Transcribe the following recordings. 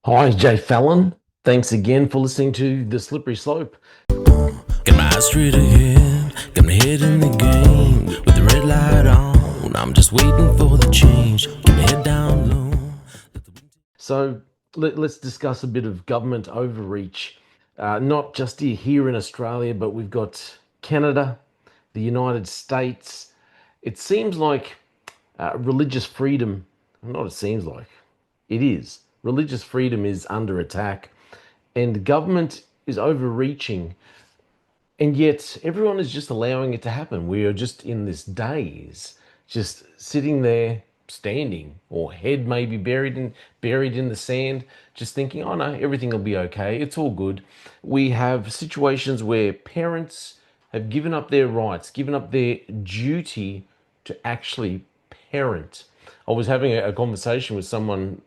Hi, Jay Fallon. Thanks again for listening to The Slippery Slope. Got my eyes straight ahead, got my head in the game. With the red light on, I'm just waiting for the change. Keep my head down low. So let's discuss a bit of government overreach, not just here in Australia, but we've got Canada, the United States. It seems like religious freedom, not it seems like, it is. Religious freedom is under attack, and government is overreaching. And yet everyone is just allowing it to happen. We are just in this daze, just sitting there, standing, or head maybe buried in the sand, just thinking, oh no, everything will be okay. It's all good. We have situations where parents have given up their rights, given up their duty to actually parent. I was having a conversation with someone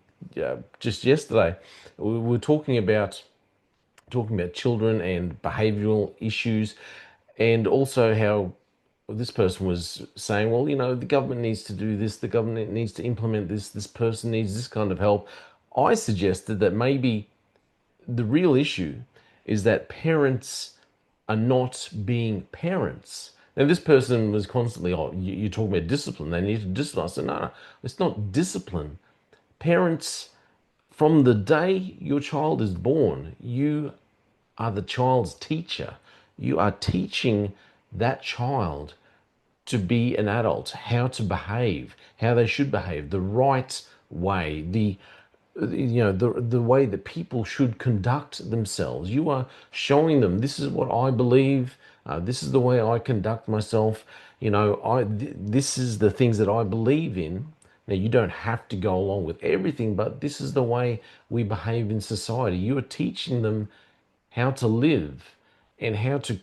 just yesterday. We were talking about children and behavioral issues, and also how this person was saying, well, the government needs to do this, the government needs to implement this person needs this kind of help. I suggested that maybe the real issue is that parents are not being parents. Now, this person was constantly, oh, you're talking about discipline. They need to discipline. I said, no, no, it's not discipline. Parents, from the day your child is born, you are the child's teacher. You are teaching that child to be an adult, how to behave, how they should behave, the right way, the way that people should conduct themselves. You are showing them this is what I believe. This is the way I conduct myself. This is the things that I believe in. Now, you don't have to go along with everything, but this is the way we behave in society. You are teaching them how to live and how to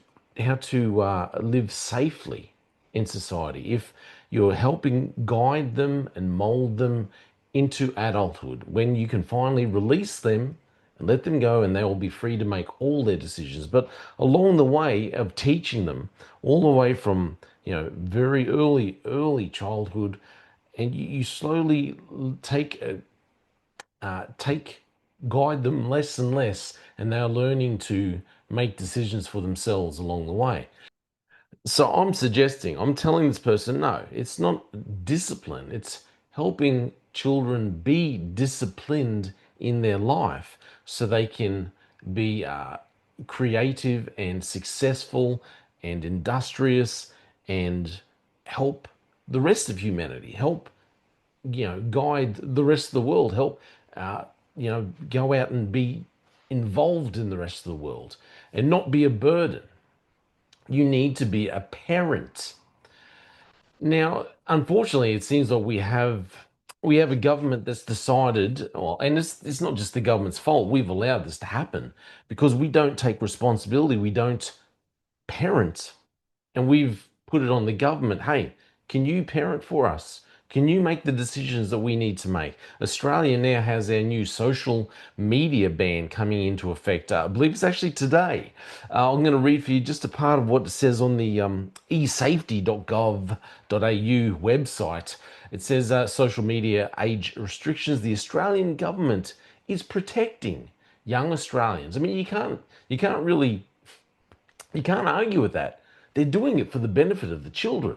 live safely in society. If you're helping guide them and mold them into adulthood, when you can finally release them and let them go, and they will be free to make all their decisions. But along the way of teaching them, all the way from very early childhood, and you slowly take guide them less and less, and they're learning to make decisions for themselves along the way. So I'm telling this person, no, it's not discipline. It's helping children be disciplined in their life so they can be creative and successful and industrious and help the rest of humanity, help guide the rest of the world, help go out and be involved in the rest of the world and not be a burden. You need to be a parent. Now, unfortunately, it seems like we have a government that's decided, well, and it's not just the government's fault. We've allowed this to happen because we don't take responsibility. We don't parent, and we've put it on the government. Hey, can you parent for us? Can you make the decisions that we need to make? Australia now has our new social media ban coming into effect. I believe it's actually today. I'm going to read for you just a part of what it says on the esafety.gov.au website. It says social media age restrictions. The Australian government is protecting young Australians. I mean, you can't argue with that. They're doing it for the benefit of the children.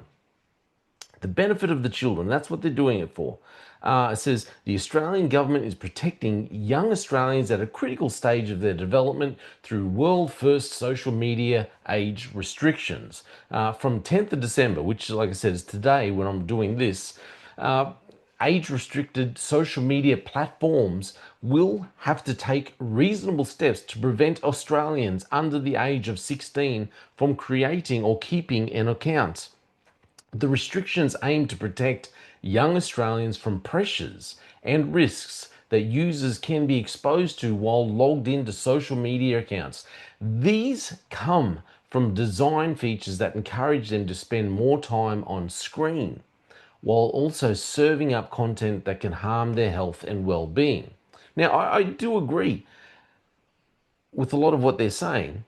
The benefit of the children. That's what they're doing it for. It says the Australian government is protecting young Australians at a critical stage of their development through world first social media age restrictions. From 10th of December, which, like I said, is today when I'm doing this, age restricted social media platforms will have to take reasonable steps to prevent Australians under the age of 16 from creating or keeping an account. The restrictions aim to protect young Australians from pressures and risks that users can be exposed to while logged into social media accounts. These come from design features that encourage them to spend more time on screen while also serving up content that can harm their health and well-being. Now, I do agree with a lot of what they're saying.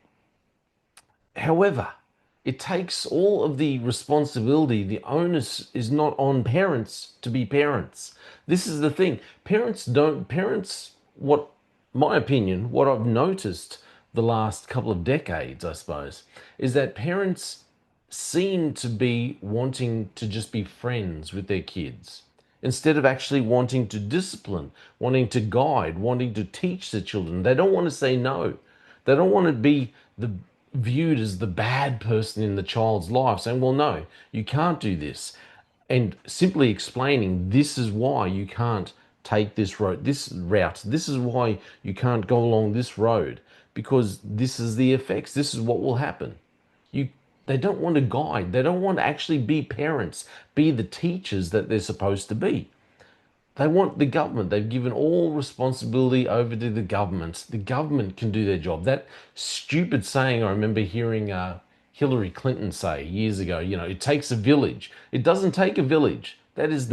However, it takes all of the responsibility. The onus is not on parents to be parents. This is the thing. Parents don't, parents, what my opinion, what I've noticed the last couple of decades, I suppose, is that parents seem to be wanting to just be friends with their kids instead of actually wanting to discipline, wanting to guide, wanting to teach the children. They don't want to say no. They don't want to be the viewed as the bad person in the child's life, saying, well, no, you can't do this. And simply explaining this is why you can't take this road, this route, this is why you can't go along this road, because this is the effects, this is what will happen. You they don't want to guide, they don't want to actually be parents, be the teachers that they're supposed to be. They want the government. They've given all responsibility over to the government. The government can do their job. That stupid saying I remember hearing Hillary Clinton say years ago, it takes a village. It doesn't take a village. That is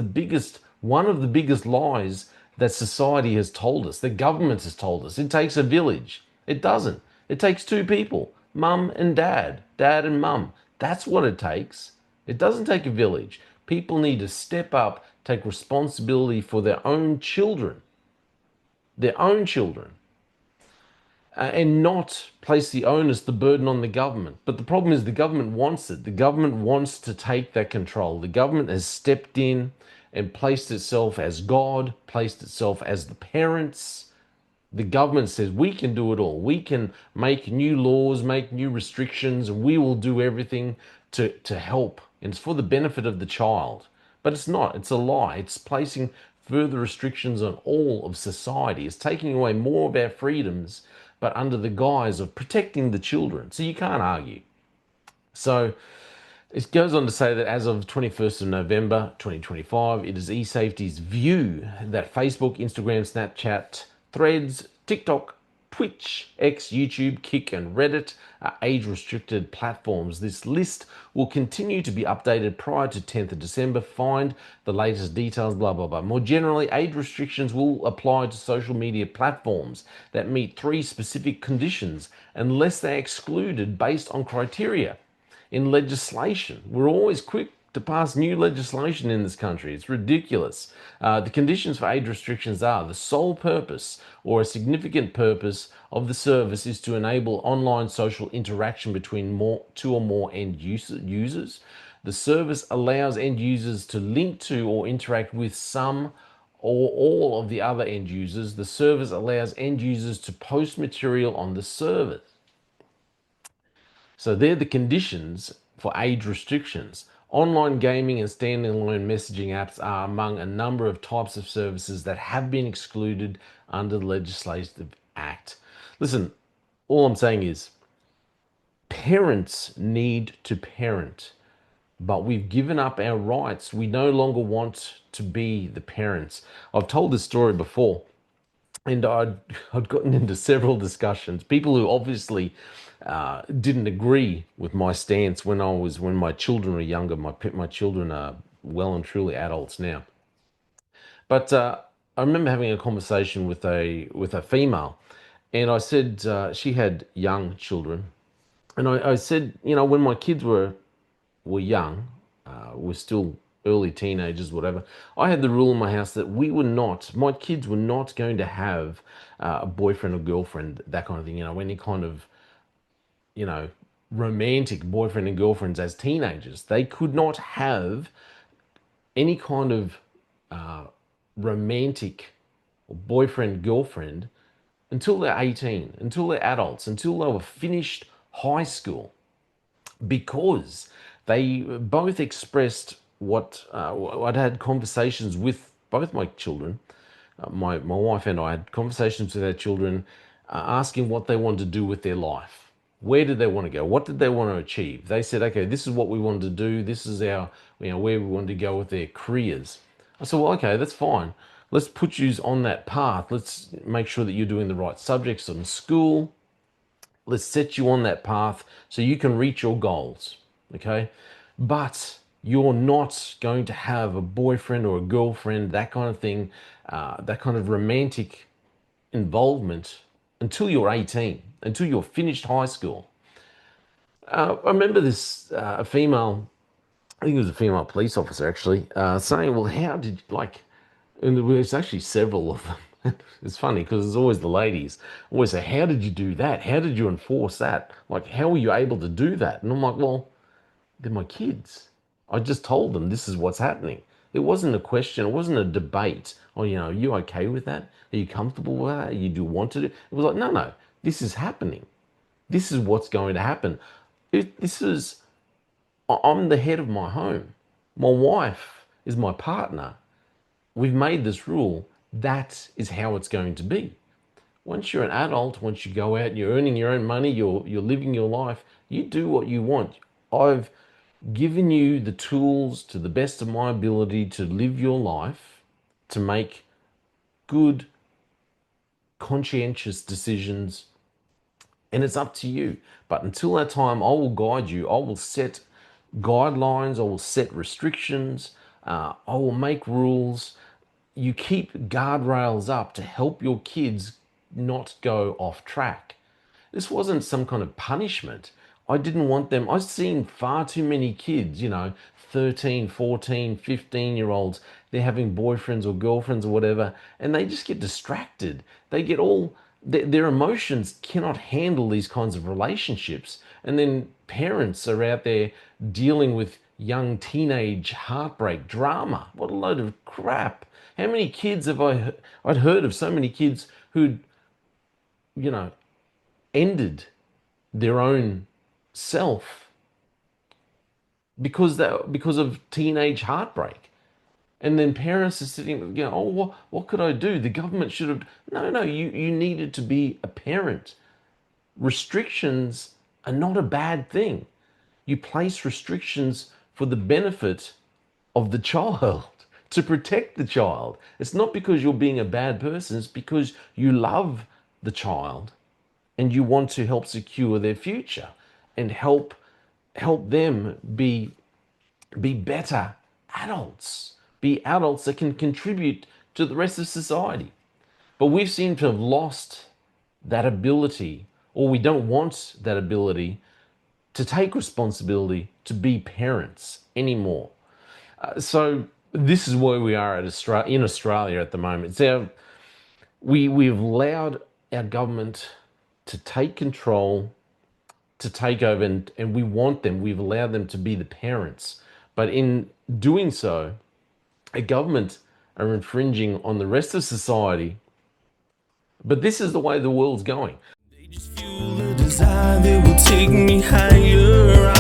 one of the biggest lies that society has told us, the government has told us. It takes a village. It doesn't. It takes two people, mum and dad, dad and mum. That's what it takes. It doesn't take a village. People need to step up, take responsibility for their own children, and not place the onus, the burden on the government. But the problem is the government wants it. The government wants to take that control. The government has stepped in and placed itself as God, placed itself as the parents. The government says we can do it all. We can make new laws, make new restrictions, and we will do everything to help. And it's for the benefit of the child. But it's not. It's a lie. It's placing further restrictions on all of society. It's taking away more of our freedoms, but under the guise of protecting the children. So you can't argue. So it goes on to say that as of 21st of November 2025, it is eSafety's view that Facebook, Instagram, Snapchat, Threads, TikTok, Twitch, X, YouTube, Kick, and Reddit are age-restricted platforms. This list will continue to be updated prior to 10th of December. Find the latest details, blah, blah, blah. More generally, age restrictions will apply to social media platforms that meet three specific conditions unless they're excluded based on criteria in legislation. We're always quick to pass new legislation in this country. It's ridiculous. The conditions for age restrictions are the sole purpose or a significant purpose of the service is to enable online social interaction between two or more end users. The service allows end users to link to or interact with some or all of the other end users. The service allows end users to post material on the service. So they're the conditions for age restrictions. Online gaming and standalone messaging apps are among a number of types of services that have been excluded under the Legislative Act. Listen, all I'm saying is parents need to parent, but we've given up our rights. We no longer want to be the parents. I've told this story before, and I'd gotten into several discussions. People who obviously didn't agree with my stance when my children were younger. My children are well and truly adults now. But I remember having a conversation with a female, and I said she had young children, and I said, when my kids were young, were still early teenagers, whatever, I had the rule in my house that my kids were not going to have a boyfriend or girlfriend, that kind of thing, any kind of, romantic boyfriend and girlfriends as teenagers. They could not have any kind of romantic boyfriend, girlfriend until they're 18, until they're adults, until they were finished high school, because they both expressed what I'd had conversations with both my children. My wife and I had conversations with our children, asking what they wanted to do with their life. Where did they want to go? What did they want to achieve? They said, okay, this is what we wanted to do. This is our, where we wanted to go with their careers. I said, well, okay, that's fine. Let's put you on that path. Let's make sure that you're doing the right subjects in school. Let's set you on that path so you can reach your goals, okay? But you're not going to have a boyfriend or a girlfriend, that kind of thing, that kind of romantic involvement until you're 18, until you're finished high school. I remember this a female, I think it was a female police officer actually, saying, well, how did, and there was actually several of them, It's funny because it's always the ladies always say, "How did you do that? How did you enforce that? Like, how were you able to do that?" And I'm like, "Well, they're my kids. I just told them this is what's happening. It wasn't a question. It wasn't a debate. Oh, are you okay with that? Are you comfortable with that? You do want to do?" It was like, no, no, this is happening. This is what's going to happen. This is, I'm the head of my home. My wife is my partner. We've made this rule. That is how it's going to be. Once you're an adult, once you go out and you're earning your own money, you're living your life, you do what you want. I've given you the tools to the best of my ability to live your life, to make good, conscientious decisions, and it's up to you. But until that time, I will guide you. I will set guidelines, I will set restrictions, I will make rules. You keep guardrails up to help your kids not go off track. This wasn't some kind of punishment. I didn't want them. I've seen far too many kids, 13, 14, 15-year olds. They're having boyfriends or girlfriends or whatever, and they just get distracted. They get all, their emotions cannot handle these kinds of relationships. And then parents are out there dealing with young teenage heartbreak drama. What a load of crap. How many kids have I'd heard of so many kids who'd, you know, ended their own self because of teenage heartbreak. And then parents are sitting, oh, what could I do? The government should have. No, you needed to be a parent. Restrictions are not a bad thing. You place restrictions for the benefit of the child, to protect the child. It's not because you're being a bad person, it's because you love the child and you want to help secure their future and help them be better adults, be adults that can contribute to the rest of society. But we seem to have lost that ability, or we don't want that ability to take responsibility to be parents anymore. So this is where we are in Australia at the moment. We've allowed our government to take control, to take over, and we've allowed them to be the parents. But in doing so, a government are infringing on the rest of society. But this is the way the world's going. They just fuel a desire that will take me higher.